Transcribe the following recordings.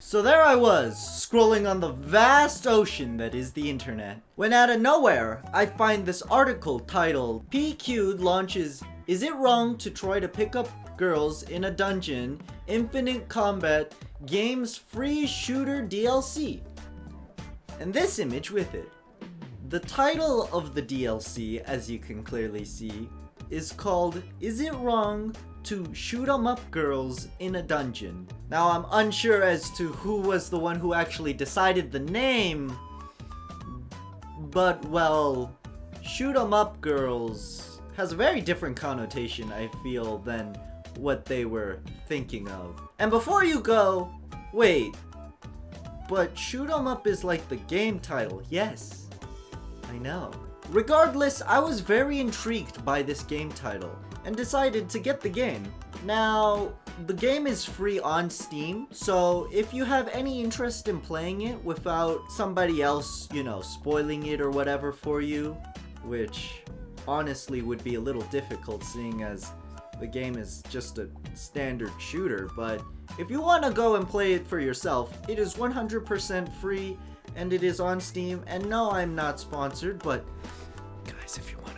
So there I was, scrolling on the vast ocean that is the internet, when out of nowhere, I find this article titled, PQ launches, "Is it wrong to try to pick up girls in a dungeon, infinite combat, game's free shooter DLC?" And this image with it. The title of the DLC, as you can clearly see, is called, "Is it wrong to shoot 'em up girls in a dungeon?" Now I'm unsure as to who was the one who actually decided the name, but well, shoot 'em up girls has a very different connotation, I feel, than what they were thinking of. And before you go, wait, but shoot 'em up is like the game title. Yes, I know. Regardless, I was very intrigued by this game title and decided to get the game. Now, the game is free on Steam, so if you have any interest in playing it without somebody else, spoiling it or whatever for you, which honestly would be a little difficult seeing as the game is just a standard shooter, but if you want to go and play it for yourself, it is 100% free and it is on Steam. And no, I'm not sponsored, but guys, if you wanna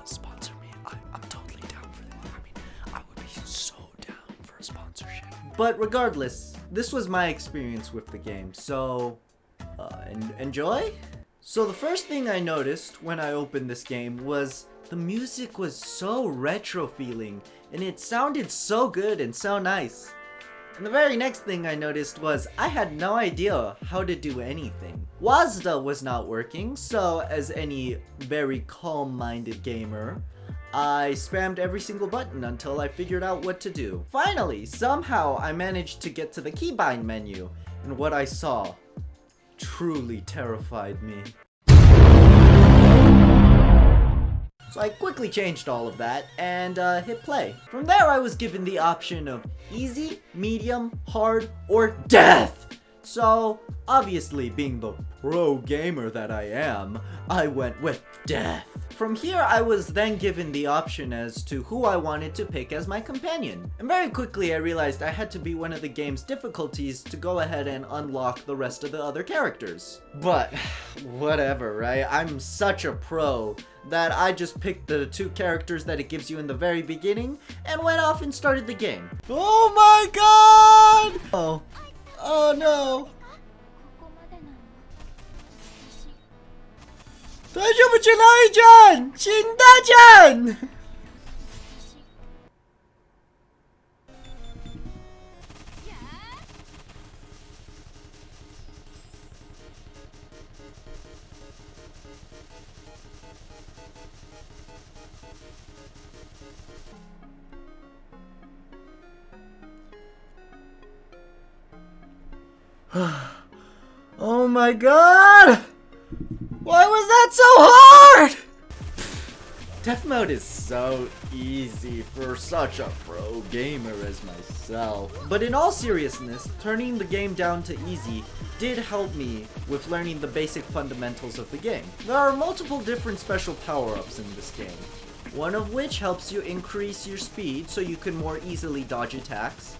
sponsor me, I'm totally down for that. I mean, I would be so down for a sponsorship. But regardless, this was my experience with the game, so enjoy. So the first thing I noticed when I opened this game was the music was so retro feeling, and it sounded so good and so nice. And the very next thing I noticed was I had no idea how to do anything. WASD was not working, so as any very calm-minded gamer, I spammed every single button until I figured out what to do. Finally, somehow I managed to get to the keybind menu, and what I saw truly terrified me. So I quickly changed all of that and hit play. From there I was given the option of easy, medium, hard, or death. So obviously, being the pro gamer that I am, I went with death. From here I was then given the option as to who I wanted to pick as my companion. And very quickly I realized I had to beat one of the game's difficulties to go ahead and unlock the rest of the other characters. But whatever, right? I'm such a pro that I just picked the 2 characters that it gives you in the very beginning and went off and started the game. Oh my god! Oh no. 大丈夫じゃないじゃん！死んだじゃん！ Oh my god! Why was that so hard? Death mode is so easy for such a pro gamer as myself. But in all seriousness, turning the game down to easy did help me with learning the basic fundamentals of the game. There are multiple different special power-ups in this game, one of which helps you increase your speed so you can more easily dodge attacks.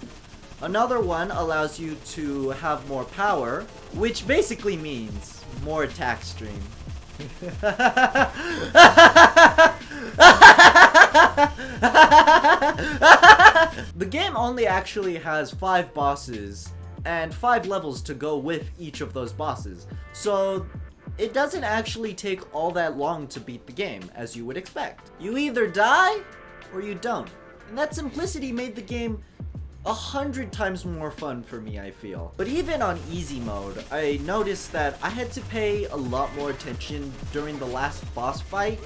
Another one allows you to have more power, which basically means more attack stream. The game only actually has 5 bosses and 5 levels to go with each of those bosses, so it doesn't actually take all that long to beat the game, as you would expect. You either die or you don't, and that simplicity made the game 100 times more fun for me, I feel. But even on easy mode, I noticed that I had to pay a lot more attention during the last boss fight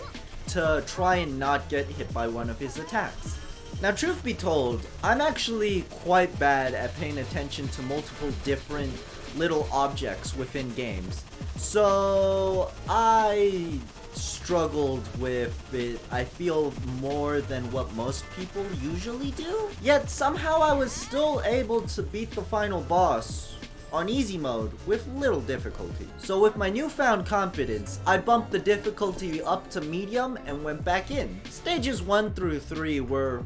to try and not get hit by one of his attacks. Now, truth be told, I'm actually quite bad at paying attention to multiple different little objects within games. So I struggled with it, I feel, more than what most people usually do. Yet somehow I was still able to beat the final boss on easy mode with little difficulty. So with my newfound confidence, I bumped the difficulty up to medium and went back in. Stages 1 through 3 were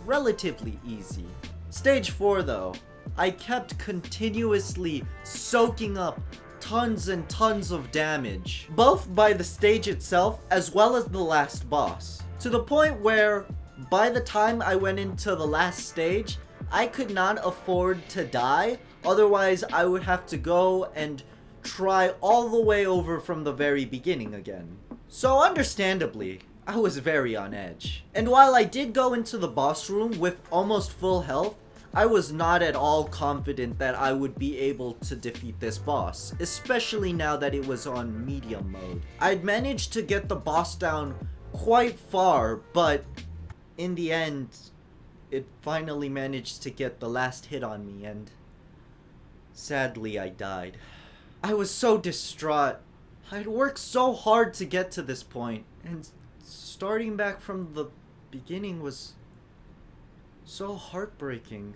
relatively easy. Stage 4 though I kept continuously soaking up tons and tons of damage, both by the stage itself as well as the last boss, to the point where by the time I went into the last stage, I could not afford to die, otherwise I would have to go and try all the way over from the very beginning again. So understandably, I was very on edge. And while I did go into the boss room with almost full health, I was not at all confident that I would be able to defeat this boss, especially now that it was on medium mode. I'd managed to get the boss down quite far, but in the end, it finally managed to get the last hit on me, and sadly I died. I was so distraught. I'd worked so hard to get to this point, and starting back from the beginning was so heartbreaking.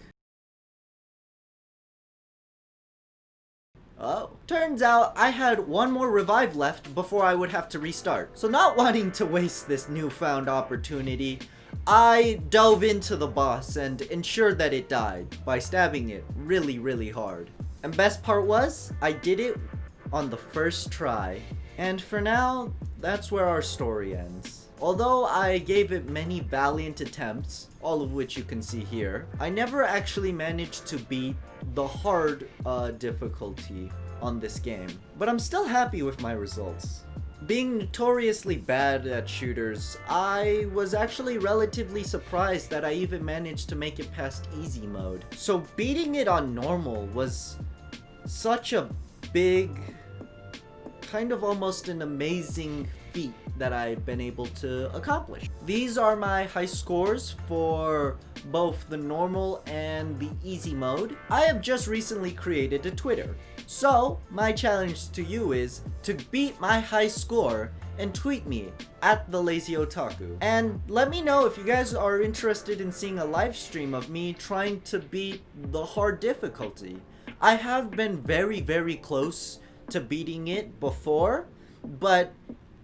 Oh, turns out I had one more revive left before I would have to restart. So not wanting to waste this newfound opportunity, I dove into the boss and ensured that it died by stabbing it really hard. And best part was, I did it on the first try. And for now, that's where our story ends. Although I gave it many valiant attempts, all of which you can see here, I never actually managed to beat the hard difficulty on this game. But I'm still happy with my results. Being notoriously bad at shooters, I was actually relatively surprised that I even managed to make it past easy mode. So beating it on normal was such a big, kind of almost an amazing feat that I've been able to accomplish. These are my high scores for both the normal and the easy mode. I have just recently created a Twitter, so my challenge to you is to beat my high score and tweet me at @TheLazyOtaku. And let me know if you guys are interested in seeing a live stream of me trying to beat the hard difficulty. I have been very close to beating it before, but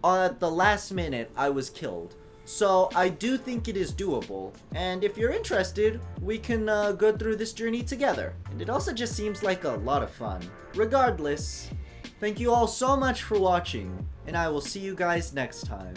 at the last minute I was killed. So I do think it is doable, and if you're interested, we can go through this journey together. And it also just seems like a lot of fun. Regardless, thank you all so much for watching, and I will see you guys next time.